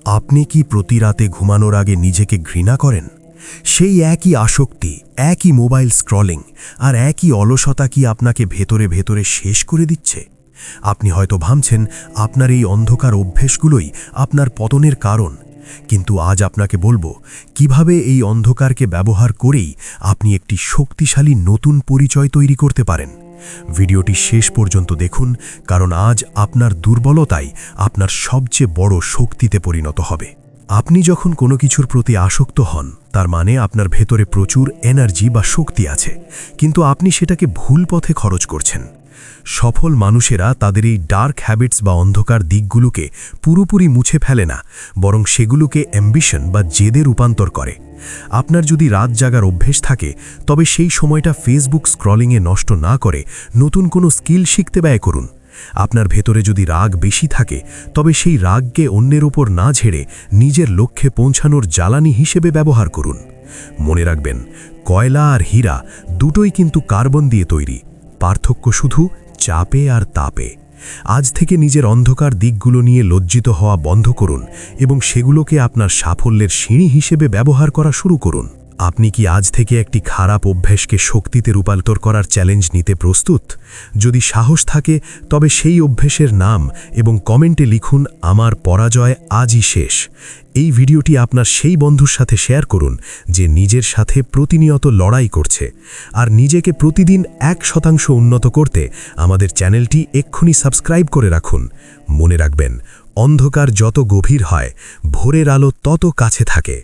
আপনি কি প্রতি রাতে ঘুমানোর আগে নিজেকে ঘৃণা করেন? সেই একই আসক্তি, একই মোবাইল স্ক্রলিং আর একই অলসতা কি আপনাকে ভেতরে ভেতরে শেষ করে দিচ্ছে? আপনি হয়তো ভাবছেন আপনার এই অন্ধকার অভ্যেসগুলোই আপনার পতনের কারণ, কিন্তু আজ আপনাকে বলবো কিভাবে এই অন্ধকারকে ব্যবহার করেই আপনি একটি শক্তিশালী নতুন পরিচয় তৈরি করতে পারেন। ভিডিওটি শেষ পর্যন্ত দেখুন, কারণ আজ আপনার দুর্বলতাই আপনার সবচেয়ে বড় শক্তিতে পরিণত হবে। আপনি যখন কোনো কিছুর প্রতি আসক্ত হন, তার মানে আপনার ভেতরে প্রচুর এনার্জি বা শক্তি আছে, কিন্তু আপনি সেটাকে ভুল পথে খরচ করছেন। সফল মানুষেরা তাদের এই ডার্ক হ্যাবিটস বা অন্ধকার দিকগুলোকে পুরোপুরি মুছে ফেলে না, বরং সেগুলোকে অ্যাম্বিশন বা জেদে রূপান্তর করে। আপনার যদি রাত জাগার অভ্যেস থাকে, তবে সেই সময়টা ফেসবুক স্ক্রলিংয়ে নষ্ট না করে নতুন কোনো স্কিল শিখতে ব্যয় করুন। আপনার ভেতরে যদি রাগ বেশি থাকে, তবে সেই রাগকে অন্যের ওপর না ঝেড়ে নিজের লক্ষ্যে পৌঁছানোর জ্বালানি হিসেবে ব্যবহার করুন। মনে রাখবেন, কয়লা আর হীরা দুটোই কিন্তু কার্বন দিয়ে তৈরি, পার্থক্য শুধু চাপে আর তাপে। আজ থেকে নিজের অন্ধকার দিকগুলো নিয়ে লজ্জিত হওয়া বন্ধ করুন এবং সেগুলোকে আপনার সাফল্যের সিঁড়ি হিসেবে ব্যবহার করা শুরু করুন। আপনি কি আজ থেকে একটি খারাপ অভ্যাসকে শক্তিতে রূপান্তর করার চ্যালেঞ্জ নিতে প্রস্তুত? যদি সাহস থাকে, তবে সেই অভ্যাসের নাম এবং কমেন্টে লিখুন, আমার পরাজয় আজই শেষ। এই ভিডিওটি আপনার সেই বন্ধুর সাথে শেয়ার করুন যে নিজের সাথে প্রতিনিয়ত লড়াই করছে। আর নিজেকে প্রতিদিন 1% উন্নত করতে আমাদের চ্যানেলটি এক্ষুনি সাবস্ক্রাইব করে রাখুন। মনে রাখবেন, অন্ধকার যত গভীর হয়, ভোরের আলো তত কাছে থাকে।